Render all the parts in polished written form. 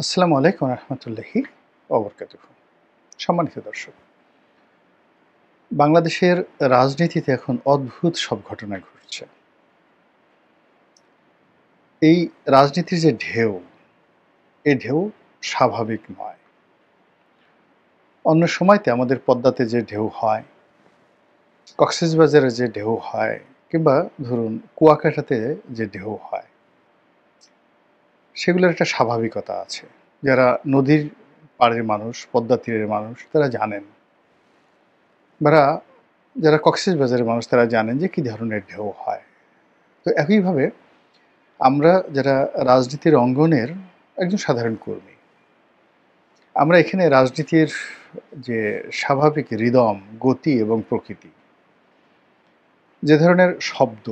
আসসালামু আলাইকুম রহমতুল্লাহি ওবরকাতুহু। সম্মানিত দর্শক, বাংলাদেশের রাজনীতিতে এখন অদ্ভুত সব ঘটনা ঘটছে। এই রাজনীতির যে ঢেউ, এই ঢেউ স্বাভাবিক নয়। অন্য সময়তে আমাদের পদ্মাতে যে ঢেউ হয়, কক্সবাজারে যে ঢেউ হয়, কিংবা ধরুন কুয়াকাটাতে যে ঢেউ হয়, সেগুলোর একটা স্বাভাবিকতা আছে। যারা নদীর পাড়ের মানুষ, পদ্মা তীরের মানুষ, তারা জানেন। যারা কক্সবাজারের মানুষ তারা জানেন যে কী ধরনের ঢেউ হয়। তো একইভাবে আমরা যারা রাজনীতির অঙ্গনের একজন সাধারণ কর্মী, আমরা এখানে রাজনীতির যে স্বাভাবিক রিদম, গতি এবং প্রকৃতি, যে ধরনের শব্দ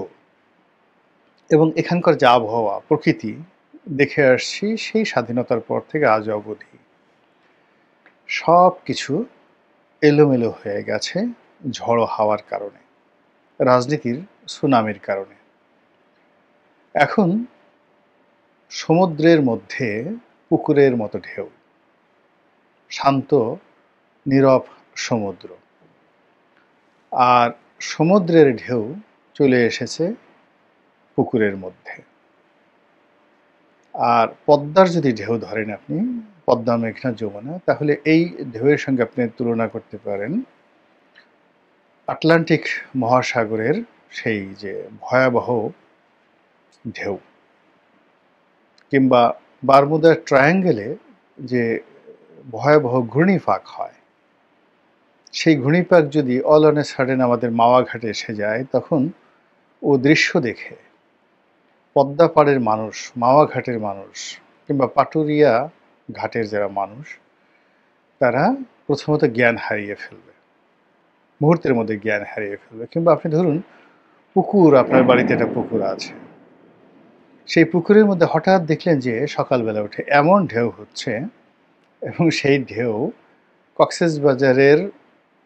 এবং এখানকার যে আবহাওয়া, প্রকৃতি দেখে আসছি সেই স্বাধীনতার পর থেকে আজ অবধি, সব কিছু এলোমেলো হয়ে গেছে ঝড়ো হাওয়ার কারণে, রাজনীতির সুনামির কারণে। এখন সমুদ্রের মধ্যে পুকুরের মতো ঢেউ, শান্ত নীরব সমুদ্র, আর সমুদ্রের ঢেউ চলে এসেছে পুকুরের মধ্যে। আর পদ্মার যদি ঢেউ ধরেন আপনি, পদ্মা মেঘনা যমুনা, তাহলে এই ঢেউয়ের সঙ্গে আপনি তুলনা করতে পারেন আটলান্টিক মহাসাগরের সেই যে ভয়াবহ ঢেউ, কিংবা বারমুদার ট্রায়াঙ্গেলে যে ভয়াবহ ঘূর্ণিপাক হয়। সেই ঘূর্ণিপাক যদি অল অন এ সাডেন আমাদের মাওয়া ঘাটে এসে যায়, তখন ও দৃশ্য দেখে পদ্মা পাড়ের মানুষ, মাওয়া ঘাটের মানুষ, কিংবা পাটুরিয়া ঘাটের যারা মানুষ, তারা প্রথমত জ্ঞান হারিয়ে ফেলবে, মুহূর্তের মধ্যে জ্ঞান হারিয়ে ফেলবে। কিংবা আপনি ধরুন পুকুর, আপনার বাড়িতে একটা পুকুর আছে, সেই পুকুরের মধ্যে হঠাৎ দেখলেন যে সকালবেলা উঠে এমন ঢেউ হচ্ছে, এবং সেই ঢেউ কক্সবাজারের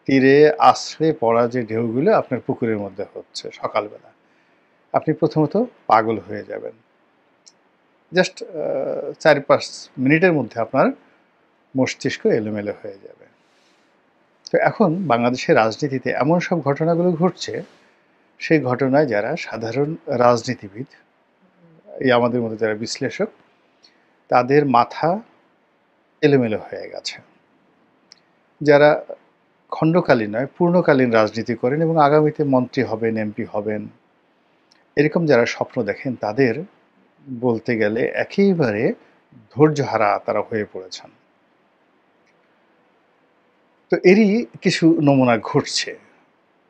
তীরে আশ্রে পড়া যে ঢেউগুলো আপনার পুকুরের মধ্যে হচ্ছে সকালবেলা, আপনি প্রথমত পাগল হয়ে যাবেন। জাস্ট 4-5 মিনিটের মধ্যে আপনার মস্তিষ্ক এলোমেলো হয়ে যাবে। তো এখন বাংলাদেশের রাজনীতিতে এমন সব ঘটনাগুলো ঘটছে, সেই ঘটনায় যারা সাধারণ রাজনীতিবিদ, এই আমাদের মধ্যে যারা বিশ্লেষক, তাদের মাথা এলোমেলো হয়ে গেছে। যারা খণ্ডকালীন নয়, পূর্ণকালীন রাজনীতি করেন এবং আগামীতে মন্ত্রী হবেন, এমপি হবেন, এরকম যারা স্বপ্ন দেখেন, তাদের বলতে গেলে একেবারে ধৈর্যহারা তারা হয়ে পড়েছেন। তো এরই কিছু নমুনা ঘটছে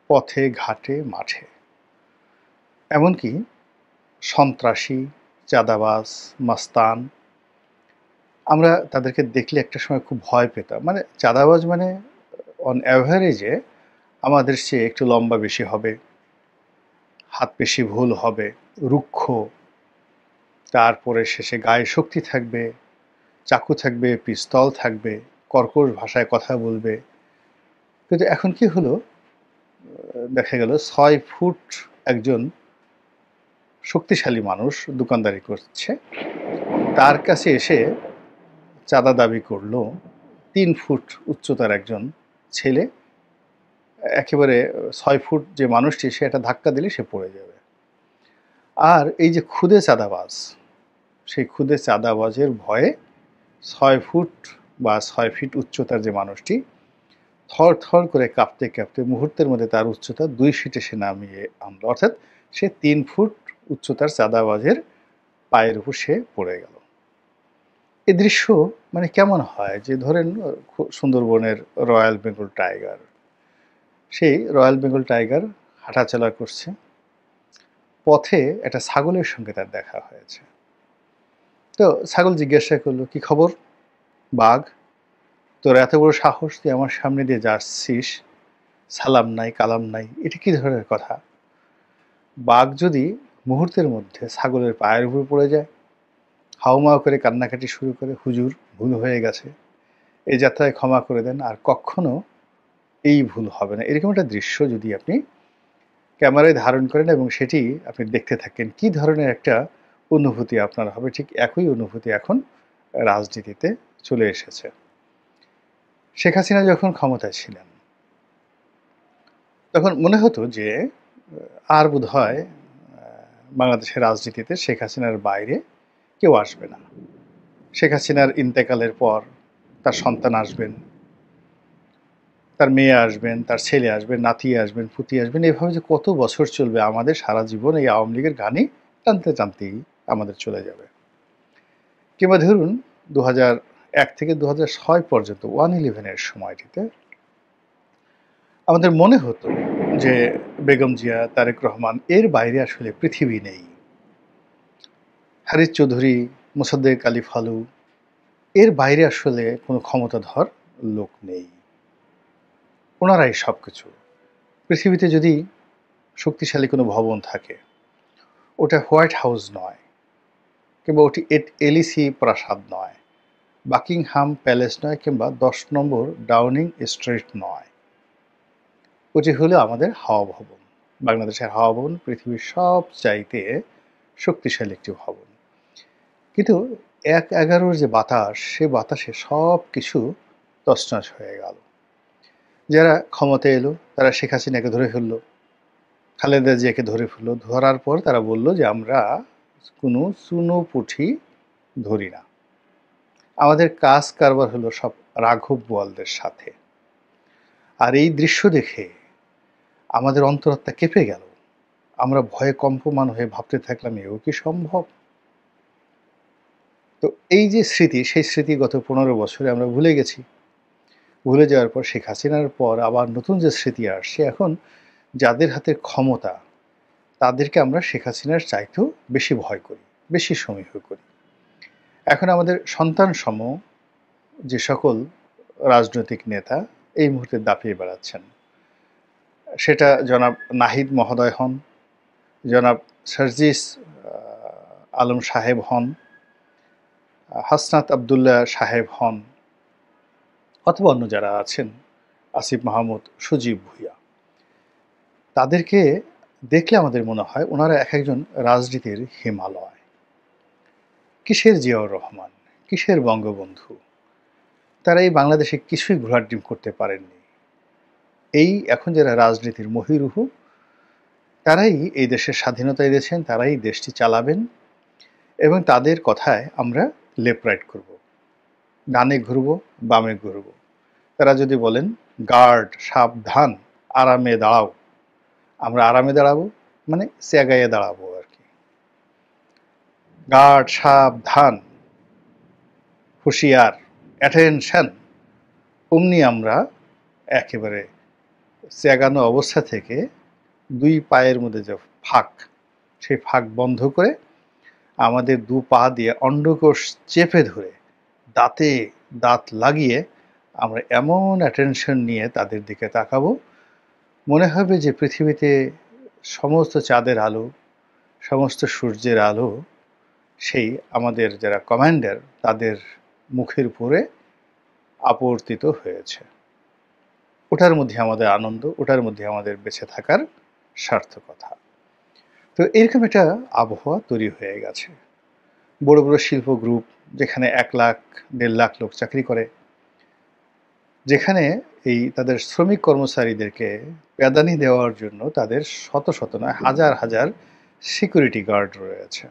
পথে, ঘাটে, মাঠে। এমনকি সন্ত্রাসী, চাঁদাবাজ, মাস্তান, আমরা তাদেরকে দেখলে একটা সময় খুব ভয় পেতাম। মানে চাঁদাবাজ মানে অন অ্যাভারেজে আমাদের চেয়ে একটু লম্বা বেশি হবে, হাত পেশি ভুল হবে, রুক্ষ, তারপরে শেষে গায়ে শক্তি থাকবে, চাকু থাকবে, পিস্তল থাকবে, কর্কশ ভাষায় কথা বলবে। কিন্তু এখন কি হলো, দেখা গেল 6 ফুট একজন শক্তিশালী মানুষ দোকানদারি করছে, তার কাছে এসে চাঁদা দাবি করলো 3 ফুট উচ্চতার একজন ছেলে। একেবারে 6 ফুট যে মানুষটি, সে একটা ধাক্কা দিলে সে পড়ে যাবে। আর এই যে খুদে চাঁদাবাজ, সেই খুদে চাঁদাবাজের ভয়ে 6 ফুট বা 6 ফিট উচ্চতার যে মানুষটি থর থর করে কাঁপতে কাঁপতে মুহূর্তের মধ্যে তার উচ্চতা 2 ফিটে সে নামিয়ে আনলো। অর্থাৎ সে 3 ফুট উচ্চতার চাঁদাবাজের পায়ের উপর সে পড়ে গেল। এ দৃশ্য মানে কেমন হয়, যে ধরেন সুন্দরবনের রয়্যাল বেঙ্গল টাইগার, সেই রয়্যাল বেঙ্গল টাইগার হাঁটাচলা করছে, পথে একটা ছাগলের সঙ্গে তার দেখা হয়েছে। তো ছাগল জিজ্ঞাসা করলো, কি খবর বাঘ, তোর এত বড় সাহস, তুই আমার সামনে দিয়ে যাচ্ছিস, সালাম নাই কালাম নাই, এটা কি ধরনের কথা? বাঘ যদি মুহূর্তের মধ্যে ছাগলের পায়ের উপর পড়ে যায়, হাউমাউ করে কান্নাকাটি শুরু করে, হুজুর ভুল হয়ে গেছে, এই যাত্রায় ক্ষমা করে দেন, আর কখনো এই ভুল হবে না, এরকম একটা দৃশ্য যদি আপনি ক্যামেরায় ধারণ করেন এবং সেটি আপনি দেখতে থাকেন, কি ধরনের একটা অনুভূতি আপনার হবে? ঠিক একই অনুভূতি এখন রাজনীতিতে চলে এসেছে। শেখ হাসিনা যখন ক্ষমতায় ছিলেন তখন মনে হতো যে আর বোধহয় বাংলাদেশের রাজনীতিতে শেখ হাসিনার বাইরে কেউ আসবে না। শেখ হাসিনার ইন্তেকালের পর তার সন্তান আসবেন, তার মেয়ে আসবেন, তার ছেলে আসবেন, নাতি আসবেন, পুতি আসবেন, এভাবে যে কত বছর চলবে, আমাদের সারা জীবন এই আওয়ামী লীগের গানে টানতে টানতেই আমাদের চলে যাবে। কিংবা ধরুন 2001 থেকে 2006 পর্যন্ত 1/11-এর সময়টিতে আমাদের মনে হতো যে বেগম জিয়া, তারেক রহমান এর বাইরে আসলে পৃথিবী নেই। হারিস চৌধুরী, মোসাদ্দেক আলী ফালু এর বাইরে আসলে কোনো ক্ষমতাধর লোক নেই। ওনারাই সব কিছু। পৃথিবীতে যদি শক্তিশালী কোনো ভবন থাকে, ওটা হোয়াইট হাউস নয়, কিংবা ওটি এলিসি প্রাসাদ নয়, বাকিংহাম প্যালেস নয়, কিংবা 10 নম্বর ডাউনিং স্ট্রিট নয়। ওটি হলো আমাদের হাওয়া ভবন। বাংলাদেশের হাওয়া ভবন পৃথিবীর সবচাইতে শক্তিশালী একটি ভবন। কিন্তু 1/11-র যে বাতাস, সে বাতাসে সব কিছু তছনছ হয়ে গেল। যারা ক্ষমতায় এলো তারা শেখ হাসিনাকে ধরে ফেললো, খালেদা জিয়াকে ধরে ফেললো। ধরার পর তারা বলল যে আমরা কোনো চুনো পুঁঠি ধরি না, আমাদের কাজ কারবার হলো সব রাঘব বোয়ালদের সাথে। আর এই দৃশ্য দেখে আমাদের অন্তরাত্মা কেঁপে গেল। আমরা ভয়ে কম্পমান হয়ে ভাবতে থাকলাম, এও কি সম্ভব? তো এই যে স্মৃতি, সেই স্মৃতি গত 15 বছরে আমরা ভুলে গেছি। ভুলে যাওয়ার পর শেখ হাসিনার পর আবার নতুন যে স্মৃতি আসছে, এখন যাদের হাতে ক্ষমতা তাদেরকে আমরা শেখ হাসিনার চাইতেও বেশি ভয় করি, বেশি সমীহ করি। এখন আমাদের সন্তানসম যে সকল রাজনৈতিক নেতা এই মুহূর্তে দাপিয়ে বেড়াচ্ছেন, সেটা জনাব নাহিদ মহোদয় হন, জনাব সার্জিস আলম সাহেব হন, হাসনাত আবদুল্লাহ সাহেব হন, অথবা অন্য যারা আছেন, আসিফ মাহমুদ, সজীব ভুইয়া, তাদেরকে দেখলে আমাদের মনে হয় ওনারা এক একজন রাজনীতির হিমালয়। কিসের জিয়াউর রহমান, কিসের বঙ্গবন্ধু, তারা এই বাংলাদেশে কিছুই ঘোড়ার ডিম করতে পারেননি। এই এখন যারা রাজনীতির মহিরুহু, তারাই এই দেশের স্বাধীনতা এনেছেন, তারাই দেশটি চালাবেন, এবং তাদের কথায় আমরা লেফট রাইট করব, ডানে ঘুরবো, বামে ঘুরবো। তারা যদি বলেন গার্ড সাবধান, আরামে দাঁড়াও, আমরা আরামে দাঁড়াবো, মানে চেগাইয়ে দাঁড়াবো আর কি। গার্ড সাবধান, হুঁশিয়ার, অ্যাটেনশন, অমনি আমরা একেবারে চেগানো অবস্থা থেকে 2 পায়ের মধ্যে যে ফাঁক, সেই ফাঁক বন্ধ করে আমাদের 2 পা দিয়ে অন্ডকোষ চেপে ধরে দাঁতে দাঁত লাগিয়ে আমরা এমন অ্যাটেনশন নিয়ে তাদের দিকে তাকাবো, মনে হবে যে পৃথিবীতে সমস্ত চাঁদের আলো, সমস্ত সূর্যের আলো সেই আমাদের যারা কমান্ডার তাদের মুখের উপরে আপর্তিত হয়েছে। ওটার মধ্যে আমাদের আনন্দ, ওটার মধ্যে আমাদের বেঁচে থাকার সার্থকতা। তো এরকম একটা আবহাওয়া তৈরি হয়ে গেছে। বড় বড় শিল্প গ্রুপ, যেখানে 1 লাখ 1.5 লাখ লোক চাকরি করে, যেখানে এই তাদের শ্রমিক কর্মচারীদেরকে প্যাদানি দেওয়ার জন্য তাদের শত শত নয় হাজার হাজার সিকিউরিটি গার্ড রয়েছে।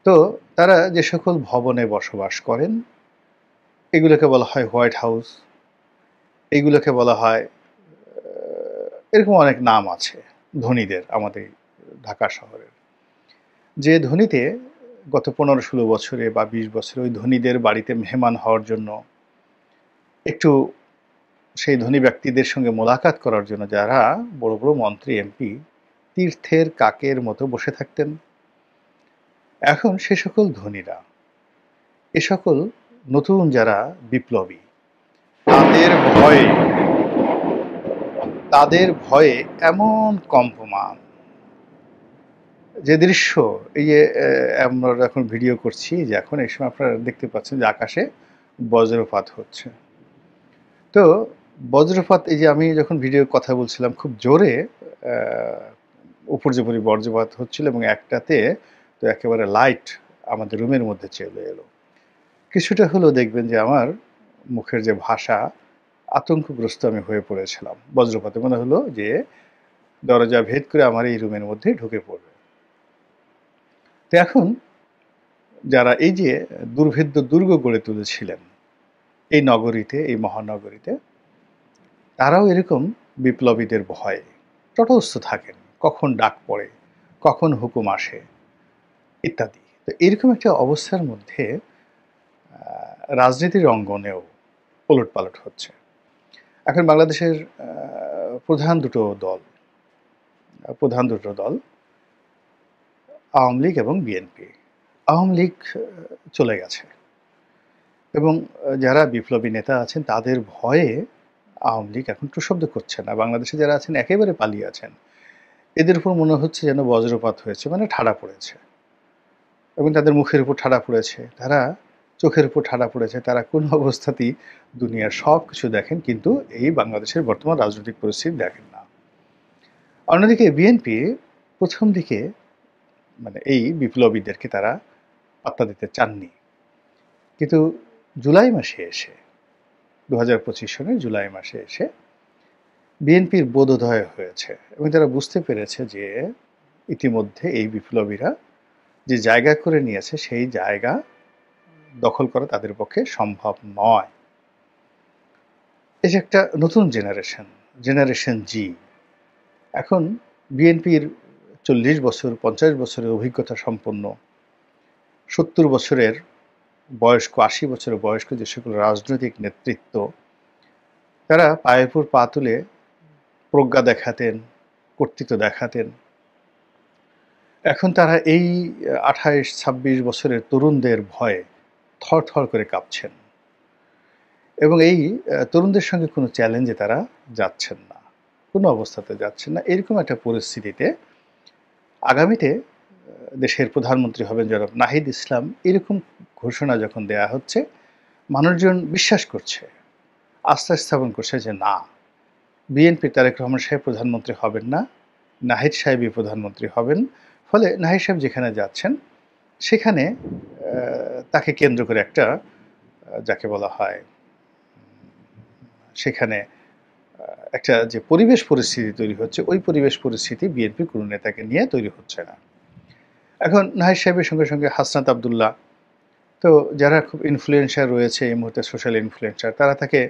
তো তারা যে সকল ভবনে বসবাস করেন, এগুলোকে বলা হয় হোয়াইট হাউস, এইগুলোকে বলা হয় এরকম অনেক নাম আছে ধনীদের আমাদের ঢাকা শহরের। যে ধনীতে গত 15-16 বছরে বা 20 বছরে ওই ধনীদের বাড়িতে মেহমান হওয়ার জন্য, একটু সেই ধনী ব্যক্তিদের সঙ্গে মোলাকাত করার জন্য যারা বড় বড় মন্ত্রী এমপি তীর্থের কাকের মতো বসে থাকতেন, এখন সে সকল ধনীরা, এ সকল নতুন যারা বিপ্লবী, তাদের ভয়ে এমন কম্পমান, যে দৃশ্য, এই যে আমরা এখন ভিডিও করছি, যে এখন এই সময় আপনারা দেখতে পাচ্ছেন যে আকাশে বজ্রপাত হচ্ছে। তো বজ্রপাত, এই যে আমি যখন ভিডিও কথা বলছিলাম খুব জোরে উপর্যুপরি বজ্রপাত হচ্ছিল, এবং একটাতে তো একেবারে লাইট আমাদের রুমের মধ্যে চলে এলো। কিছুটা হলেও দেখবেন যে আমার মুখের যে ভাষা, আতঙ্কগ্রস্ত আমি হয়ে পড়েছিলাম। বজ্রপাতে মনে হলো যে দরজা ভেদ করে আমার এই রুমের মধ্যে ঢুকে পড়বে। তো এখন যারা এই যে দুর্ভেদ্য দুর্গ গড়ে তুলেছিলেন এই নগরীতে, এই মহানগরীতে, তারাও এরকম বিপ্লবীদের ভয়ে তটস্থ থাকেন। কখন ডাক পড়ে, কখন হুকুম আসে ইত্যাদি। তো এরকম একটা অবস্থার মধ্যে রাজনীতির অঙ্গনেও ওলটপালট হচ্ছে। এখন বাংলাদেশের প্রধান দুটো দল আওয়ামী লীগ এবং বিএনপি। আওয়ামী লীগ চলে গেছে এবং যারা বিপ্লবী নেতা আছেন তাদের ভয়ে আওয়ামী লীগ এখন টুশব্দ করছে না। বাংলাদেশে যারা আছেন একেবারে পালিয়ে আছেন। এদের উপর মনে হচ্ছে যেন বজ্রপাত হয়েছে, মানে ঠাডা পড়েছে এবং তাদের মুখের উপর ঠাডা পড়েছে, তারা চোখের উপর ঠাডা পড়েছে, তারা কোনো অবস্থাতেই দুনিয়ার সব কিছু দেখেন কিন্তু এই বাংলাদেশের বর্তমান রাজনৈতিক পরিস্থিতি দেখেন না। অন্যদিকে বিএনপি প্রথম দিকে মানে এই বিপ্লবীদেরকে তারা পাত্তা দিতে চাননি, কিন্তু জুলাই মাসে এসে 2025 সনের জুলাই মাসে এসে বিএনপির বোধোদয় হয়েছে এবং তারা বুঝতে পেরেছে যে ইতিমধ্যে এই বিপ্লবীরা যে জায়গা করে নিয়েছে সেই জায়গা দখল করা তাদের পক্ষে সম্ভব নয়। এই যে একটা নতুন জেনারেশন জি। এখন বিএনপির 40 বছর 50 বছরের অভিজ্ঞতা সম্পন্ন, 70 বছরের বয়স্ক, 80 বছরের বয়স্ক যে সকল রাজনৈতিক নেতৃত্ব, তারা পায়ের উপর পা তুলে প্রজ্ঞা দেখাতেন, কর্তৃত্ব দেখাতেন। এখন তারা এই 28-26 বছরের তরুণদের ভয়ে থরথর করে কাঁপছেন এবং এই তরুণদের সঙ্গে কোনো চ্যালেঞ্জে তারা যাচ্ছেন না, কোনো অবস্থাতে যাচ্ছেন না। এরকম একটা পরিস্থিতিতে আগামীতে দেশের প্রধানমন্ত্রী হবেন জনাব নাহিদ ইসলাম, এরকম ঘোষণা যখন দেয়া হচ্ছে, মানুষজন বিশ্বাস করছে, আস্থা স্থাপন করছে যে না, বিএনপি তারেক রহমান সাহেব প্রধানমন্ত্রী হবেন না, নাহিদ সাহেবই প্রধানমন্ত্রী হবেন। ফলে নাহিদ সাহেব যেখানে যাচ্ছেন সেখানে তাকে কেন্দ্র করে একটা যাকে বলা হয় সেখানে একটা যে পরিবেশ পরিস্থিতি তৈরি হচ্ছে, ওই পরিবেশ পরিস্থিতি বিএনপি কোনো নেতাকে নিয়ে তৈরি হচ্ছে না। এখন নাহিদ সাহেবের সঙ্গে সঙ্গে হাসনাত আবদুল্লাহ, তো যারা খুব ইনফ্লুয়েন্সার রয়েছে এই মুহূর্তে, সোশ্যাল ইনফ্লুয়েন্সার, তারা তাকে